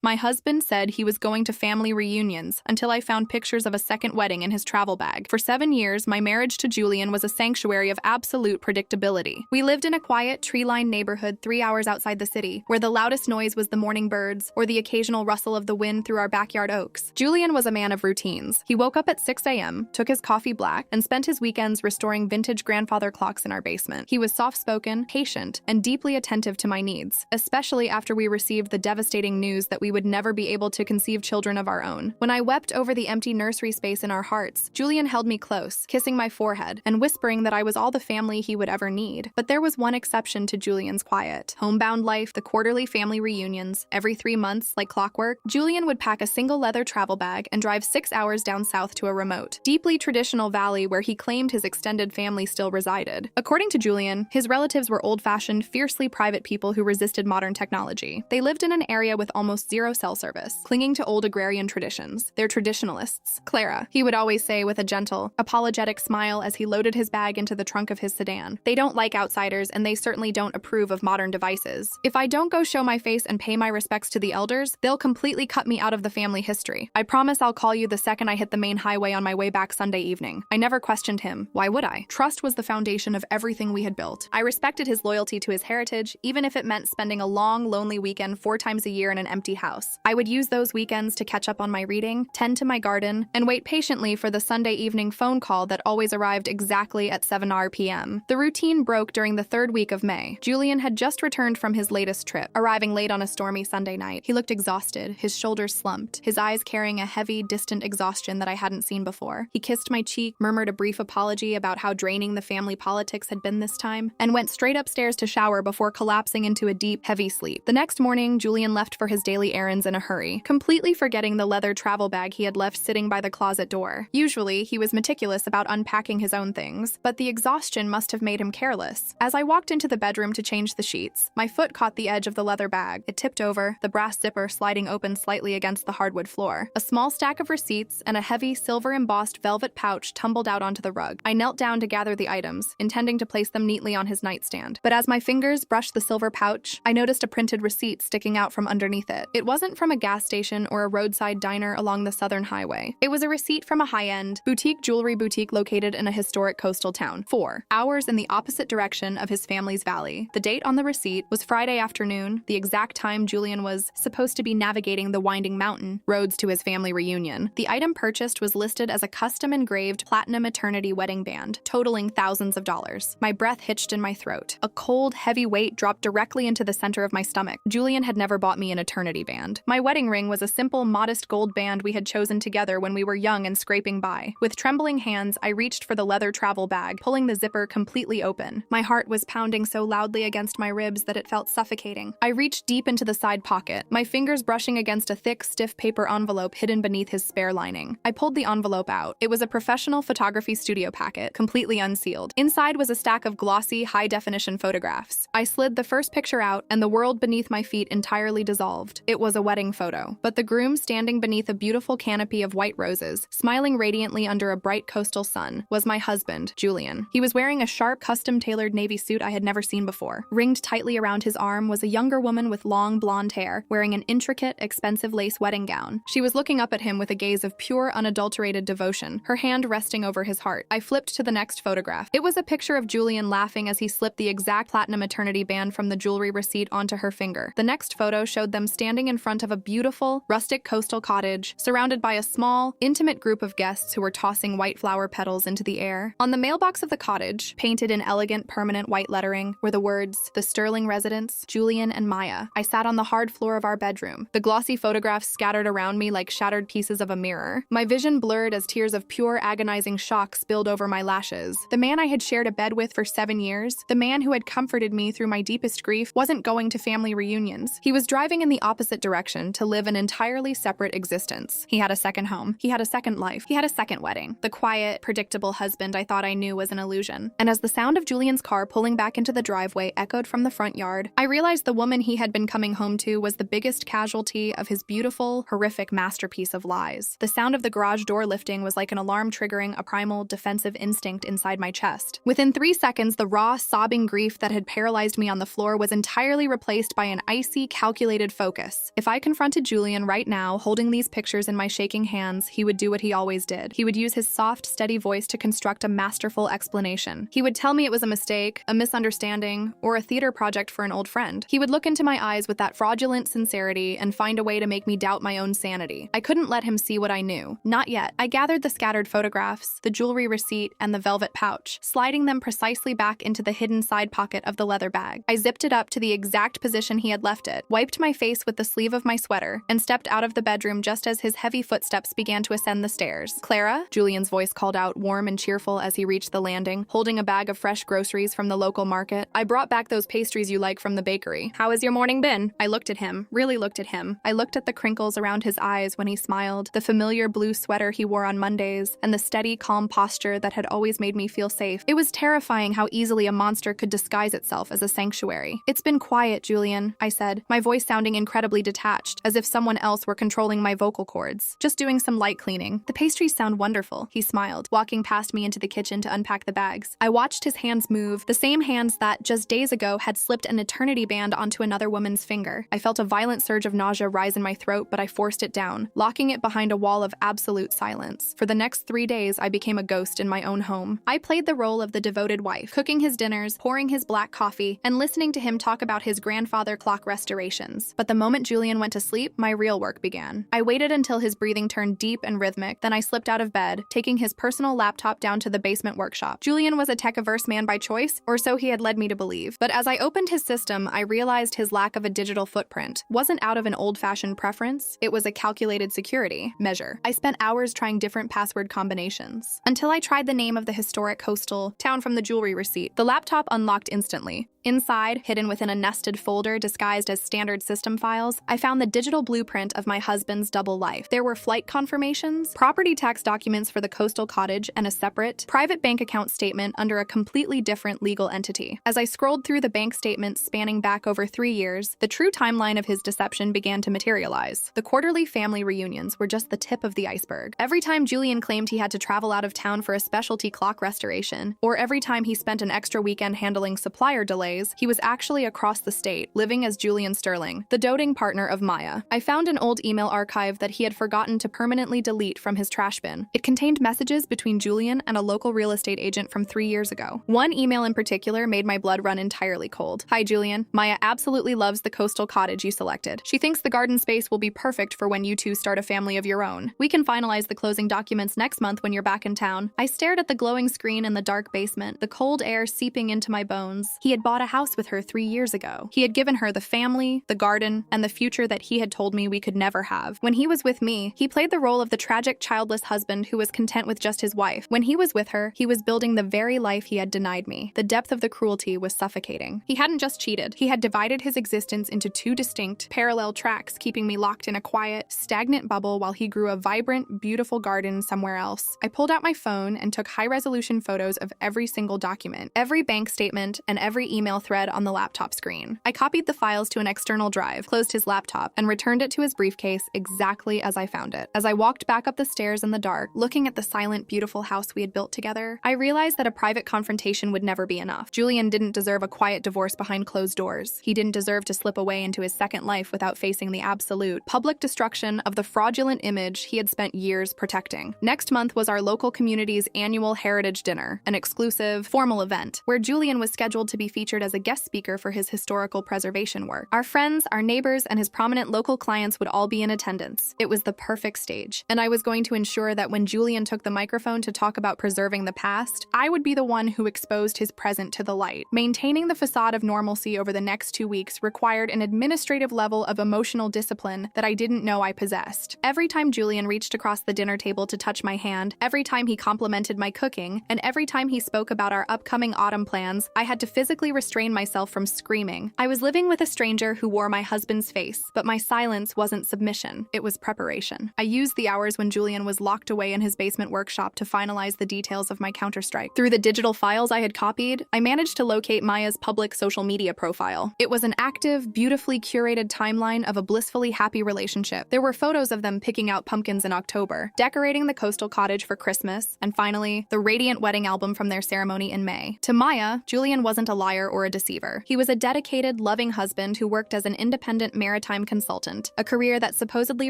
My husband said he was going to family reunions until I found pictures of a second wedding in his travel bag. For 7 years, my marriage to Julian was a sanctuary of absolute predictability. We lived in a quiet, tree-lined neighborhood 3 hours outside the city, where the loudest noise was the morning birds or the occasional rustle of the wind through our backyard oaks. Julian was a man of routines. He woke up at 6 a.m., took his coffee black, and spent his weekends restoring vintage grandfather clocks in our basement. He was soft-spoken, patient, and deeply attentive to my needs, especially after we received the devastating news that we would never be able to conceive children of our own. When I wept over the empty nursery space in our hearts, Julian held me close, kissing my forehead, and whispering that I was all the family he would ever need. But there was one exception to Julian's quiet. Homebound life, the quarterly family reunions, every 3 months, like clockwork, Julian would pack a single leather travel bag and drive 6 hours down south to a remote, deeply traditional valley where he claimed his extended family still resided. According to Julian, his relatives were old-fashioned, fiercely private people who resisted modern technology. They lived in an area with almost zero cell service, clinging to old agrarian traditions. They're traditionalists. Clara, he would always say with a gentle, apologetic smile as he loaded his bag into the trunk of his sedan. They don't like outsiders, and they certainly don't approve of modern devices. If I don't go show my face and pay my respects to the elders, they'll completely cut me out of the family history. I promise I'll call you the second I hit the main highway on my way back Sunday evening. I never questioned him. Why would I? Trust was the foundation of everything we had built. I respected his loyalty to his heritage, even if it meant spending a long, lonely weekend 4 times a year in an empty house. I would use those weekends to catch up on my reading, tend to my garden, and wait patiently for the Sunday evening phone call that always arrived exactly at 7 p.m. The routine broke during the 3rd week of May. Julian had just returned from his latest trip, arriving late on a stormy Sunday night. He looked exhausted, his shoulders slumped, his eyes carrying a heavy, distant exhaustion that I hadn't seen before. He kissed my cheek, murmured a brief apology about how draining the family politics had been this time, and went straight upstairs to shower before collapsing into a deep, heavy sleep. The next morning, Julian left for his daily errands in a hurry, completely forgetting the leather travel bag he had left sitting by the closet door. Usually, he was meticulous about unpacking his own things, but the exhaustion must have made him careless. As I walked into the bedroom to change the sheets, my foot caught the edge of the leather bag. It tipped over, the brass zipper sliding open slightly against the hardwood floor. A small stack of receipts and a heavy, silver-embossed velvet pouch tumbled out onto the rug. I knelt down to gather the items, intending to place them neatly on his nightstand. But as my fingers brushed the silver pouch, I noticed a printed receipt sticking out from underneath it. It wasn't from a gas station or a roadside diner along the southern highway. It was a receipt from a high-end, boutique jewelry boutique located in a historic coastal town, 4 hours in the opposite direction of his family's valley. The date on the receipt was Friday afternoon, the exact time Julian was supposed to be navigating the winding mountain roads to his family reunion. The item purchased was listed as a custom-engraved platinum eternity wedding band, totaling thousands of dollars. My breath hitched in my throat. A cold, heavy weight dropped directly into the center of my stomach. Julian had never bought me an eternity band. My wedding ring was a simple, modest gold band we had chosen together when we were young and scraping by. With trembling hands, I reached for the leather travel bag, pulling the zipper completely open. My heart was pounding so loudly against my ribs that it felt suffocating. I reached deep into the side pocket, my fingers brushing against a thick, stiff paper envelope hidden beneath his spare lining. I pulled the envelope out. It was a professional photography studio packet, completely unsealed. Inside was a stack of glossy, high-definition photographs. I slid the first picture out, and the world beneath my feet entirely dissolved. It was a wedding photo, but the groom standing beneath a beautiful canopy of white roses, smiling radiantly under a bright coastal sun, was my husband, Julian. He was wearing a sharp, custom-tailored navy suit I had never seen before. Ringed tightly around his arm was a younger woman with long, blonde hair, wearing an intricate, expensive lace wedding gown. She was looking up at him with a gaze of pure, unadulterated devotion, her hand resting over his heart. I flipped to the next photograph. It was a picture of Julian laughing as he slipped the exact platinum eternity band from the jewelry receipt onto her finger. The next photo showed them standing in front of a beautiful, rustic coastal cottage, surrounded by a small, intimate group of guests who were tossing white flower petals into the air. On the mailbox of the cottage, painted in elegant, permanent white lettering, were the words, "The Sterling Residence, Julian and Maya." I sat on the hard floor of our bedroom, the glossy photographs scattered around me like shattered pieces of a mirror. My vision blurred as tears of pure, agonizing shock spilled over my lashes. The man I had shared a bed with for 7 years, the man who had comforted me through my deepest grief, wasn't going to family reunions. He was driving in the opposite direction to live an entirely separate existence. He had a second home. He had a second life. He had a second wedding. The quiet, predictable husband I thought I knew was an illusion. And as the sound of Julian's car pulling back into the driveway echoed from the front yard, I realized the woman he had been coming home to was the biggest casualty of his beautiful, horrific masterpiece of lies. The sound of the garage door lifting was like an alarm triggering a primal, defensive instinct inside my chest. Within 3 seconds, the raw, sobbing grief that had paralyzed me on the floor was entirely replaced by an icy, calculated focus. If I confronted Julian right now, holding these pictures in my shaking hands, he would do what he always did. He would use his soft, steady voice to construct a masterful explanation. He would tell me it was a mistake, a misunderstanding, or a theater project for an old friend. He would look into my eyes with that fraudulent sincerity and find a way to make me doubt my own sanity. I couldn't let him see what I knew. Not yet. I gathered the scattered photographs, the jewelry receipt, and the velvet pouch, sliding them precisely back into the hidden side pocket of the leather bag. I zipped it up to the exact position he had left it, wiped my face with the sleeve of my sweater, and stepped out of the bedroom just as his heavy footsteps began to ascend the stairs. "Clara?" Julian's voice called out, warm and cheerful as he reached the landing, holding a bag of fresh groceries from the local market. "I brought back those pastries you like from the bakery. How has your morning been?" I looked at him, really looked at him. I looked at the crinkles around his eyes when he smiled, the familiar blue sweater he wore on Mondays, and the steady, calm posture that had always made me feel safe. It was terrifying how easily a monster could disguise itself as a sanctuary. "It's been quiet, Julian," I said, my voice sounding incredibly detached, as if someone else were controlling my vocal cords. "Just doing some light cleaning." "The pastries sound wonderful," he smiled, walking past me into the kitchen to unpack the bags. I watched his hands move, the same hands that, just days ago, had slipped an eternity band onto another woman's finger. I felt a violent surge of nausea rise in my throat, but I forced it down, locking it behind a wall of absolute silence. For the next 3 days, I became a ghost in my own home. I played the role of the devoted wife, cooking his dinners, pouring his black coffee, and listening to him talk about his grandfather clock restorations. But the moment Julian went to sleep, my real work began. I waited until his breathing turned deep and rhythmic, then I slipped out of bed, taking his personal laptop down to the basement workshop. Julian was a tech-averse man by choice, or so he had led me to believe. But as I opened his system, I realized his lack of a digital footprint wasn't out of an old-fashioned preference, it was a calculated security measure. I spent hours trying different password combinations, until I tried the name of the historic coastal town from the jewelry receipt. The laptop unlocked instantly. Inside, hidden within a nested folder disguised as standard system files, I found the digital blueprint of my husband's double life. There were flight confirmations, property tax documents for the coastal cottage, and a separate, private bank account statement under a completely different legal entity. As I scrolled through the bank statements spanning back over 3 years, the true timeline of his deception began to materialize. The quarterly family reunions were just the tip of the iceberg. Every time Julian claimed he had to travel out of town for a specialty clock restoration, or every time he spent an extra weekend handling supplier delays, he was actually across the state, living as Julian Sterling, the doting partner of Maya. I found an old email archive that he had forgotten to permanently delete from his trash bin. It contained messages between Julian and a local real estate agent from 3 years ago. One email in particular made my blood run entirely cold. "Hi, Julian. Maya absolutely loves the coastal cottage you selected. She thinks the garden space will be perfect for when you two start a family of your own. We can finalize the closing documents next month when you're back in town." I stared at the glowing screen in the dark basement, the cold air seeping into my bones. He had bought a house with her 3 years ago. He had given her the family, the garden, and the future that he had told me we could never have. When he was with me, he played the role of the tragic childless husband who was content with just his wife. When he was with her, he was building the very life he had denied me. The depth of the cruelty was suffocating. He hadn't just cheated. He had divided his existence into 2 distinct, parallel tracks, keeping me locked in a quiet, stagnant bubble while he grew a vibrant, beautiful garden somewhere else. I pulled out my phone and took high-resolution photos of every single document, every bank statement, and every email thread on the laptop screen. I copied the files to an external drive, closed his laptop, and returned it to his briefcase exactly as I found it. As I walked back up the stairs in the dark, looking at the silent, beautiful house we had built together, I realized that a private confrontation would never be enough. Julian didn't deserve a quiet divorce behind closed doors. He didn't deserve to slip away into his second life without facing the absolute, public destruction of the fraudulent image he had spent years protecting. Next month was our local community's annual Heritage Dinner, an exclusive, formal event, where Julian was scheduled to be featured as a guest speaker for his historical preservation work. Our friends, our neighbors, and his prominent local clients would all be in attendance. It was the perfect stage, and I was going to ensure that when Julian took the microphone to talk about preserving the past, I would be the one who exposed his present to the light. Maintaining the facade of normalcy over the next 2 weeks required an administrative level of emotional discipline that I didn't know I possessed. Every time Julian reached across the dinner table to touch my hand, every time he complimented my cooking, and every time he spoke about our upcoming autumn plans, I had to physically restrain myself from screaming. I was living with a stranger who wore my husband's face, but my silence wasn't submission, it was preparation. I used the hours when Julian was locked away in his basement workshop to finalize the details of my counterstrike. Through the digital files I had copied, I managed to locate Maya's public social media profile. It was an active, beautifully curated timeline of a blissfully happy relationship. There were photos of them picking out pumpkins in October, decorating the coastal cottage for Christmas, and finally, the radiant wedding album from their ceremony in May. To Maya, Julian wasn't a liar or a deceiver. He was a dedicated, loving husband who worked as an independent marriage maritime consultant, a career that supposedly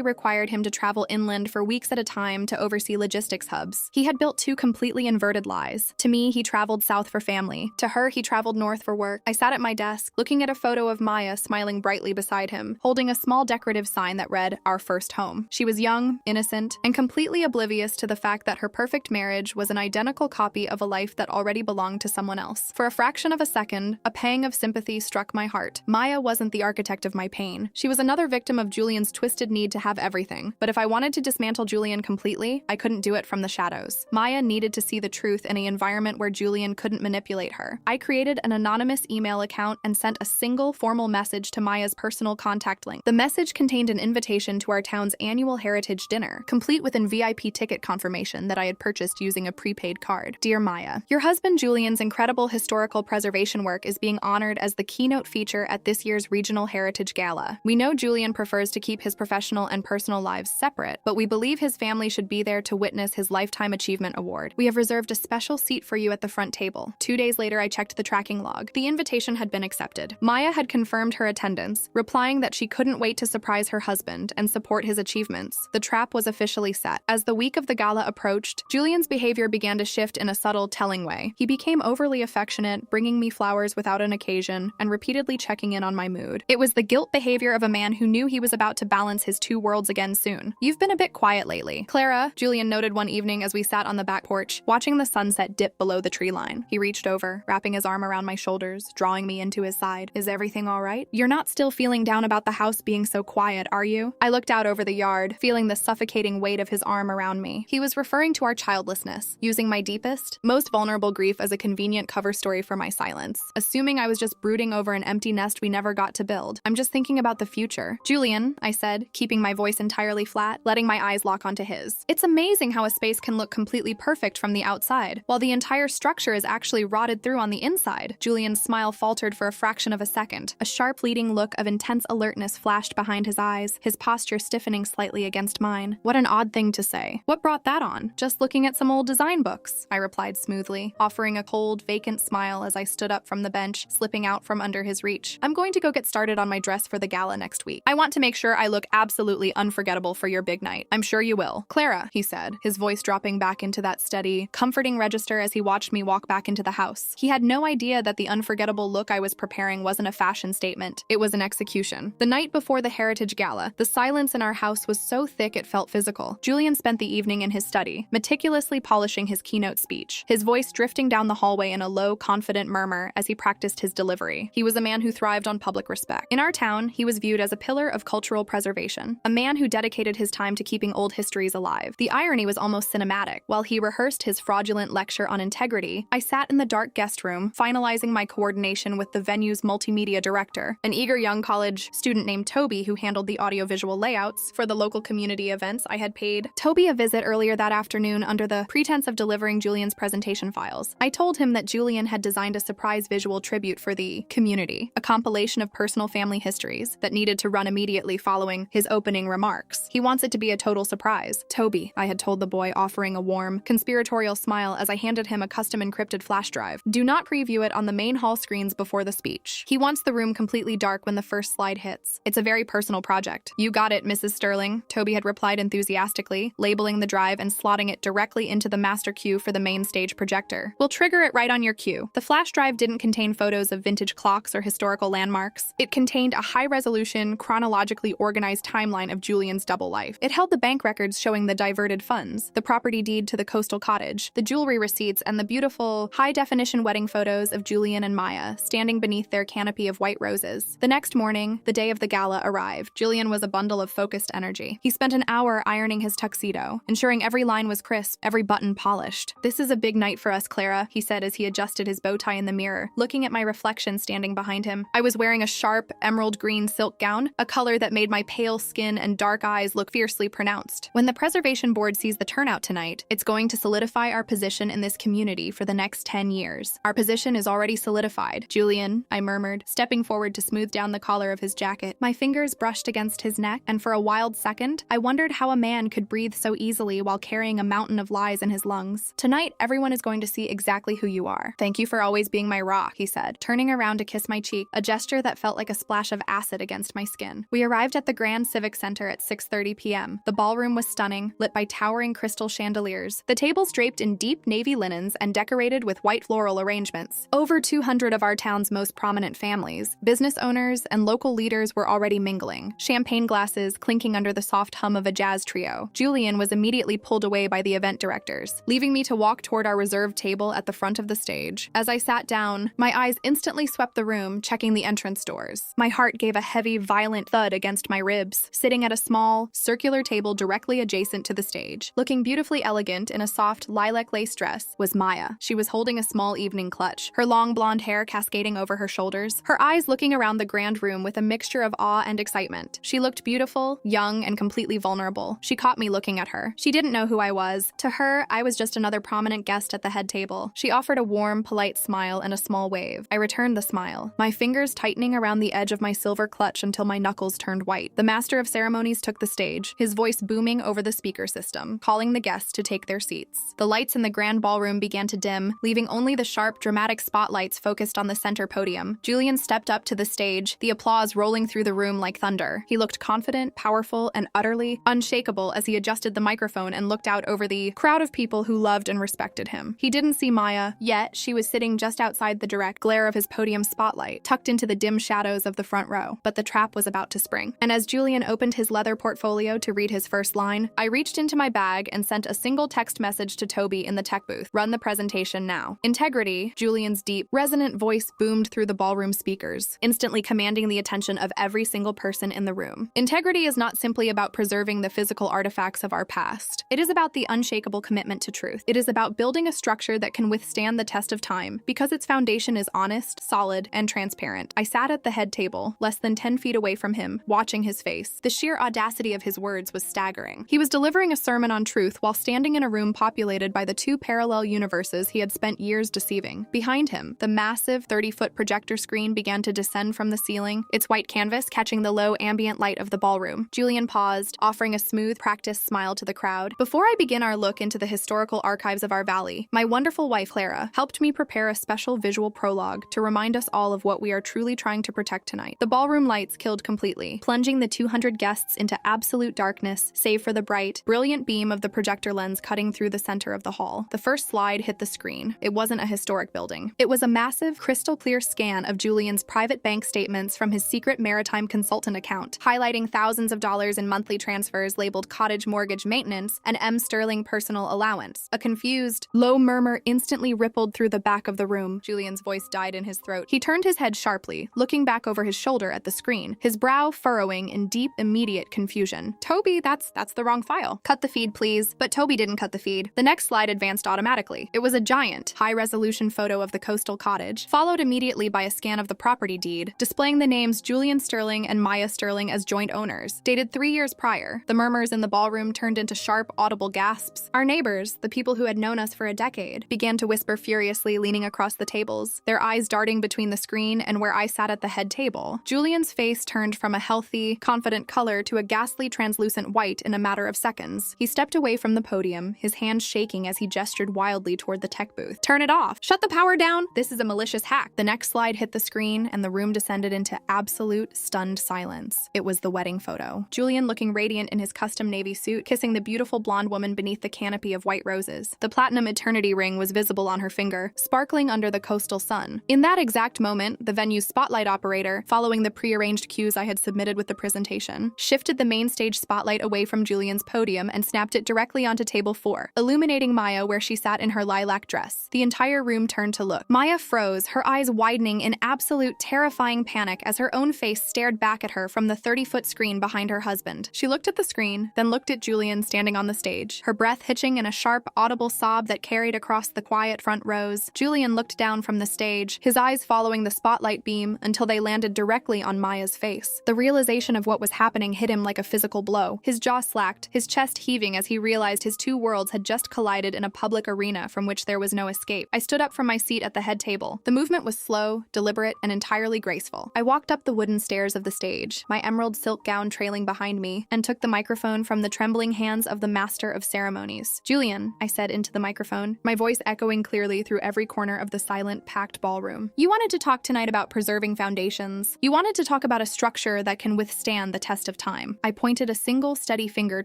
required him to travel inland for weeks at a time to oversee logistics hubs. He had built two completely inverted lies. To me, he traveled south for family. To her, he traveled north for work. I sat at my desk, looking at a photo of Maya smiling brightly beside him, holding a small decorative sign that read, "Our first home." She was young, innocent, and completely oblivious to the fact that her perfect marriage was an identical copy of a life that already belonged to someone else. For a fraction of a second, a pang of sympathy struck my heart. Maya wasn't the architect of my pain. She was another victim of Julian's twisted need to have everything. But if I wanted to dismantle Julian completely, I couldn't do it from the shadows. Maya needed to see the truth in an environment where Julian couldn't manipulate her. I created an anonymous email account and sent a single formal message to Maya's personal contact link. The message contained an invitation to our town's annual heritage dinner, complete with an VIP ticket confirmation that I had purchased using a prepaid card. Dear Maya, your husband Julian's incredible historical preservation work is being honored as the keynote feature at this year's Regional Heritage Gala. We know Julian prefers to keep his professional and personal lives separate, but we believe his family should be there to witness his Lifetime Achievement Award. We have reserved a special seat for you at the front table. 2 days later, I checked the tracking log. The invitation had been accepted. Maya had confirmed her attendance, replying that she couldn't wait to surprise her husband and support his achievements. The trap was officially set. As the week of the gala approached, Julian's behavior began to shift in a subtle, telling way. He became overly affectionate, bringing me flowers without an occasion, and repeatedly checking in on my mood. It was the guilt behavior of a man who knew he was about to balance his two worlds again soon. You've been a bit quiet lately. Clara, Julian noted one evening as we sat on the back porch, watching the sunset dip below the tree line. He reached over, wrapping his arm around my shoulders, drawing me into his side. Is everything all right? You're not still feeling down about the house being so quiet, are you? I looked out over the yard, feeling the suffocating weight of his arm around me. He was referring to our childlessness, using my deepest, most vulnerable grief as a convenient cover story for my silence, assuming I was just brooding over an empty nest we never got to build. I'm just thinking about the future. Julian, I said, keeping my voice entirely flat, letting my eyes lock onto his. It's amazing how a space can look completely perfect from the outside, while the entire structure is actually rotted through on the inside. Julian's smile faltered for a fraction of a second. A sharp, fleeting look of intense alertness flashed behind his eyes, his posture stiffening slightly against mine. What an odd thing to say. What brought that on? Just looking at some old design books, I replied smoothly, offering a cold, vacant smile as I stood up from the bench, slipping out from under his reach. I'm going to go get started on my dress for the gala next week. I want to make sure I look absolutely unforgettable for your big night. I'm sure you will. Clara, he said, his voice dropping back into that steady, comforting register as he watched me walk back into the house. He had no idea that the unforgettable look I was preparing wasn't a fashion statement. It was an execution. The night before the Heritage Gala, the silence in our house was so thick it felt physical. Julian spent the evening in his study, meticulously polishing his keynote speech, his voice drifting down the hallway in a low, confident murmur as he practiced his delivery. He was a man who thrived on public respect. In our town, he was viewed as a pillar of cultural preservation, a man who dedicated his time to keeping old histories alive. The irony was almost cinematic. While he rehearsed his fraudulent lecture on integrity, I sat in the dark guest room, finalizing my coordination with the venue's multimedia director, an eager young college student named Toby who handled the audiovisual layouts for the local community events I had paid Toby a visit earlier that afternoon under the pretense of delivering Julian's presentation files. I told him that Julian had designed a surprise visual tribute for the community, a compilation of personal family histories that needed to run immediately following his opening remarks. He wants it to be a total surprise. Toby, I had told the boy, offering a warm, conspiratorial smile as I handed him a custom encrypted flash drive. Do not preview it on the main hall screens before the speech. He wants the room completely dark when the first slide hits. It's a very personal project. You got it, Mrs. Sterling, Toby had replied enthusiastically, labeling the drive and slotting it directly into the master queue for the main stage projector. We'll trigger it right on your queue. The flash drive didn't contain photos of vintage clocks or historical landmarks. It contained a high-resolution, chronologically organized timeline of Julian's double life. It held the bank records showing the diverted funds, the property deed to the coastal cottage, the jewelry receipts, and the beautiful, high-definition wedding photos of Julian and Maya standing beneath their canopy of white roses. The next morning, the day of the gala arrived. Julian was a bundle of focused energy. He spent an hour ironing his tuxedo, ensuring every line was crisp, every button polished. This is a big night for us, Clara, he said as he adjusted his bow tie in the mirror, looking at my reflection standing behind him. I was wearing a sharp, emerald green silk gown, a color that made my pale skin and dark eyes look fiercely pronounced. When the preservation board sees the turnout tonight, it's going to solidify our position in this community for the next 10 years. Our position is already solidified. Julian, I murmured, stepping forward to smooth down the collar of his jacket. My fingers brushed against his neck, and for a wild second, I wondered how a man could breathe so easily while carrying a mountain of lies in his lungs. Tonight, everyone is going to see exactly who you are. Thank you for always being my rock, he said, turning around to kiss my cheek, a gesture that felt like a splash of acid against against my skin. We arrived at the Grand Civic Center at 6:30 p.m. The ballroom was stunning, lit by towering crystal chandeliers. The tables draped in deep navy linens and decorated with white floral arrangements. Over 200 of our town's most prominent families, business owners, and local leaders were already mingling, champagne glasses clinking under the soft hum of a jazz trio. Julian was immediately pulled away by the event directors, leaving me to walk toward our reserved table at the front of the stage. As I sat down, my eyes instantly swept the room, checking the entrance doors. My heart gave a heavy, violent thud against my ribs. Sitting at a small, circular table directly adjacent to the stage, looking beautifully elegant in a soft lilac lace dress, was Maya. She was holding a small evening clutch, her long blonde hair cascading over her shoulders, her eyes looking around the grand room with a mixture of awe and excitement. She looked beautiful, young, and completely vulnerable. She caught me looking at her. She didn't know who I was. To her, I was just another prominent guest at the head table. She offered a warm, polite smile and a small wave. I returned the smile, my fingers tightening around the edge of my silver clutch until my knuckles turned white. The master of ceremonies took the stage, his voice booming over the speaker system, calling the guests to take their seats. The lights in the grand ballroom began to dim, leaving only the sharp, dramatic spotlights focused on the center podium. Julian stepped up to the stage, the applause rolling through the room like thunder. He looked confident, powerful, and utterly unshakable as he adjusted the microphone and looked out over the crowd of people who loved and respected him. He didn't see Maya, yet she was sitting just outside the direct glare of his podium spotlight, tucked into the dim shadows of the front row. But the trap was about to spring. And as Julian opened his leather portfolio to read his first line, I reached into my bag and sent a single text message to Toby in the tech booth. Run the presentation now. Integrity, Julian's deep, resonant voice boomed through the ballroom speakers, instantly commanding the attention of every single person in the room. Integrity is not simply about preserving the physical artifacts of our past. It is about the unshakable commitment to truth. It is about building a structure that can withstand the test of time because its foundation is honest, solid, and transparent. I sat at the head table, less than 10 feet away from him, watching his face. The sheer audacity of his words was staggering. He was delivering a sermon on truth while standing in a room populated by the two parallel universes he had spent years deceiving. Behind him, the massive 30-foot projector screen began to descend from the ceiling, its white canvas catching the low ambient light of the ballroom. Julian paused, offering a smooth, practiced smile to the crowd. Before I begin our look into the historical archives of our valley, my wonderful wife, Clara, helped me prepare a special visual prologue to remind us all of what we are truly trying to protect tonight. The ballroom lights killed completely, plunging the 200 guests into absolute darkness, save for the bright, brilliant beam of the projector lens cutting through the center of the hall. The first slide hit the screen. It wasn't a historic building. It was a massive, crystal-clear scan of Julian's private bank statements from his secret maritime consultant account, highlighting thousands of dollars in monthly transfers labeled cottage mortgage maintenance and M. Sterling personal allowance. A confused, low murmur instantly rippled through the back of the room. Julian's voice died in his throat. He turned his head sharply, looking back over his shoulder at the screen, his brow furrowing in deep, immediate confusion. Toby, that's the wrong file. Cut the feed, please. But Toby didn't cut the feed. The next slide advanced automatically. It was a giant, high-resolution photo of the coastal cottage, followed immediately by a scan of the property deed, displaying the names Julian Sterling and Maya Sterling as joint owners, dated 3 years prior. The murmurs in the ballroom turned into sharp, audible gasps. Our neighbors, the people who had known us for a decade, began to whisper furiously, leaning across the tables, their eyes darting between the screen and where I sat at the head table. Julian's face turned from a healthy, confident color to a ghastly, translucent white in a matter of seconds. He stepped away from the podium, his hands shaking as he gestured wildly toward the tech booth. Turn it off! Shut the power down! This is a malicious hack. The next slide hit the screen, and the room descended into absolute, stunned silence. It was the wedding photo. Julian looking radiant in his custom navy suit, kissing the beautiful blonde woman beneath the canopy of white roses. The platinum eternity ring was visible on her finger, sparkling under the coastal sun. In that exact moment, the venue's spotlight operator, following the prearranged cues I had submitted with the presentation, shifted the main stage spotlight away from Julian's podium and snapped it directly onto table 4, illuminating Maya where she sat in her lilac dress. The entire room turned to look. Maya froze, her eyes widening in absolute terrifying panic as her own face stared back at her from the 30-foot screen behind her husband. She looked at the screen, then looked at Julian standing on the stage, her breath hitching in a sharp, audible sob that carried across the quiet front rows. Julian looked down from the stage, his eyes following the spotlight beam until they landed directly on Maya's face. The realization of what was happening hit him like a physical blow. His jaw slacked, his chest heaving as he realized his two worlds had just collided in a public arena from which there was no escape. I stood up from my seat at the head table. The movement was slow, deliberate, and entirely graceful. I walked up the wooden stairs of the stage, my emerald silk gown trailing behind me, and took the microphone from the trembling hands of the master of ceremonies. Julian, I said into the microphone, my voice echoing clearly through every corner of the silent, packed ballroom. You wanted to talk tonight about preserving foundations. You wanted to talk about about a structure that can withstand the test of time. I pointed a single steady finger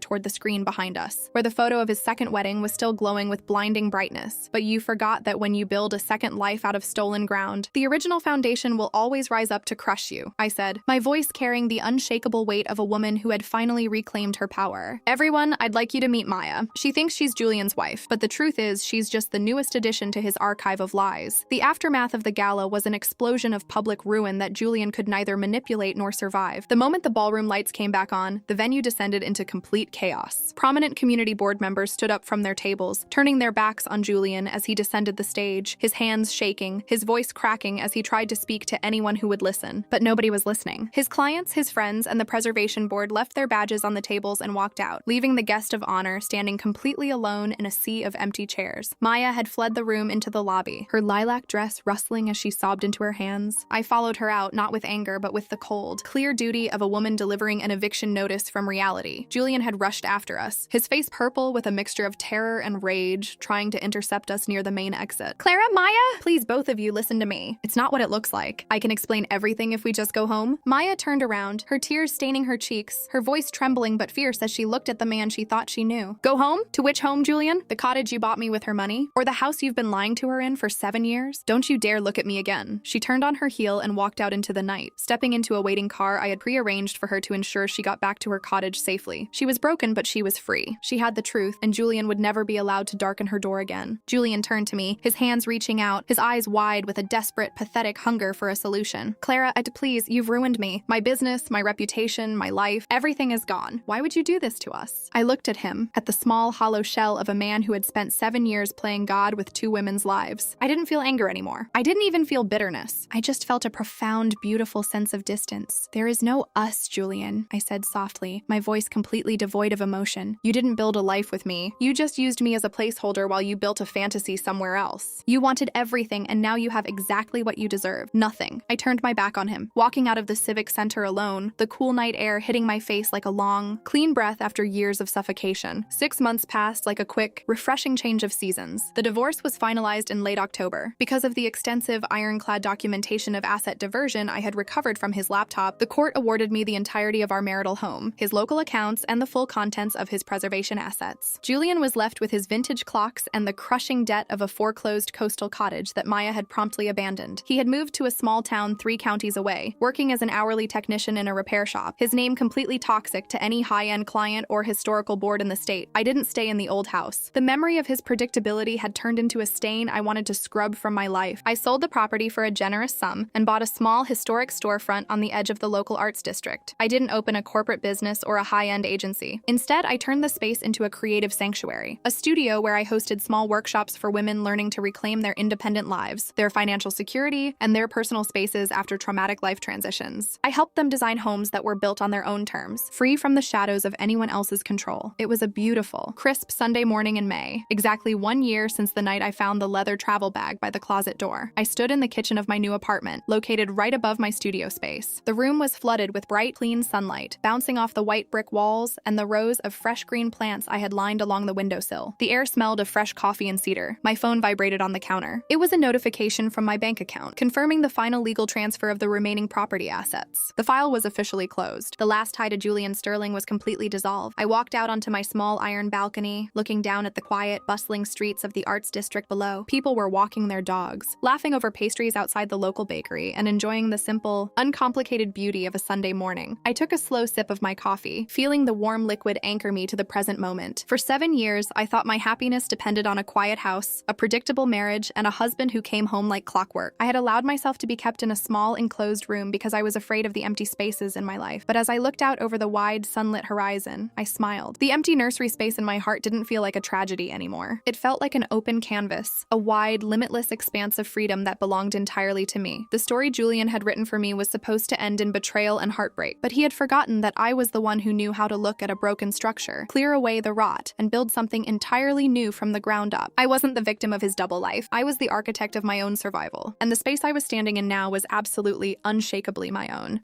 toward the screen behind us, where the photo of his second wedding was still glowing with blinding brightness. But you forgot that when you build a second life out of stolen ground, the original foundation will always rise up to crush you, I said, my voice carrying the unshakable weight of a woman who had finally reclaimed her power. Everyone, I'd like you to meet Maya. She thinks she's Julian's wife, but the truth is she's just the newest addition to his archive of lies. The aftermath of the gala was an explosion of public ruin that Julian could neither manipulate nor survive. The moment the ballroom lights came back on, the venue descended into complete chaos. Prominent community board members stood up from their tables, turning their backs on Julian as he descended the stage, his hands shaking, his voice cracking as he tried to speak to anyone who would listen. But nobody was listening. His clients, his friends, and the preservation board left their badges on the tables and walked out, leaving the guest of honor standing completely alone in a sea of empty chairs. Maya had fled the room into the lobby, her lilac dress rustling as she sobbed into her hands. I followed her out, not with anger, but with the cold, clear duty of a woman delivering an eviction notice from reality. Julian had rushed after us, his face purple with a mixture of terror and rage, trying to intercept us near the main exit. Clara, Maya? Please, both of you, listen to me. It's not what it looks like. I can explain everything if we just go home. Maya turned around, her tears staining her cheeks, her voice trembling but fierce as she looked at the man she thought she knew. Go home? To which home, Julian? The cottage you bought me with her money? Or the house you've been lying to her in for 7 years? Don't you dare look at me again. She turned on her heel and walked out into the night, stepping into a waiting car I had prearranged for her to ensure she got back to her cottage safely. She was broken, but she was free. She had the truth, and Julian would never be allowed to darken her door again. Julian turned to me, his hands reaching out, his eyes wide with a desperate, pathetic hunger for a solution. Clara, please, you've ruined me. My business, my reputation, my life, everything is gone. Why would you do this to us? I looked at him, at the small, hollow shell of a man who had spent 7 years playing God with 2 women's lives. I didn't feel anger anymore. I didn't even feel bitterness. I just felt a profound, beautiful sense of distance. There is no us, Julian, I said softly, my voice completely devoid of emotion. You didn't build a life with me. You just used me as a placeholder while you built a fantasy somewhere else. You wanted everything, and now you have exactly what you deserve. Nothing. I turned my back on him, walking out of the civic center alone, the cool night air hitting my face like a long, clean breath after years of suffocation. 6 months passed like a quick, refreshing change of seasons. The divorce was finalized in late October. Because of the extensive ironclad documentation of asset diversion I had recovered from his laptop, the court awarded me the entirety of our marital home, his local accounts, and the full contents of his preservation assets. Julian was left with his vintage clocks and the crushing debt of a foreclosed coastal cottage that Maya had promptly abandoned. He had moved to a small town 3 counties away, working as an hourly technician in a repair shop, his name completely toxic to any high-end client or historical board in the state. I didn't stay in the old house. The memory of his predictability had turned into a stain I wanted to scrub from my life. I sold the property for a generous sum and bought a small historic storefront on the edge of the local arts district. I didn't open a corporate business or a high-end agency. Instead, I turned the space into a creative sanctuary, a studio where I hosted small workshops for women learning to reclaim their independent lives, their financial security, and their personal spaces after traumatic life transitions. I helped them design homes that were built on their own terms, free from the shadows of anyone else's control. It was a beautiful, crisp Sunday morning in May, exactly 1 year since the night I found the leather travel bag by the closet door. I stood in the kitchen of my new apartment, located right above my studio space. The room was flooded with bright, clean sunlight, bouncing off the white brick walls and the rows of fresh green plants I had lined along the windowsill. The air smelled of fresh coffee and cedar. My phone vibrated on the counter. It was a notification from my bank account, confirming the final legal transfer of the remaining property assets. The file was officially closed. The last tie to Julian Sterling was completely dissolved. I walked out onto my small iron balcony, looking down at the quiet, bustling streets of the arts district below. People were walking their dogs, laughing over pastries outside the local bakery, and enjoying the simple, uncomplicated beauty of a Sunday morning. I took a slow sip of my coffee, feeling the warm liquid anchor me to the present moment. For 7 years, I thought my happiness depended on a quiet house, a predictable marriage, and a husband who came home like clockwork. I had allowed myself to be kept in a small, enclosed room because I was afraid of the empty spaces in my life. But as I looked out over the wide, sunlit horizon, I smiled. The empty nursery space in my heart didn't feel like a tragedy anymore. It felt like an open canvas, a wide, limitless expanse of freedom that belonged entirely to me. The story Julian had written for me was supposed to end in betrayal and heartbreak, but he had forgotten that I was the one who knew how to look at a broken structure, clear away the rot, and build something entirely new from the ground up. I wasn't the victim of his double life. I was the architect of my own survival, and the space I was standing in now was absolutely, unshakably my own.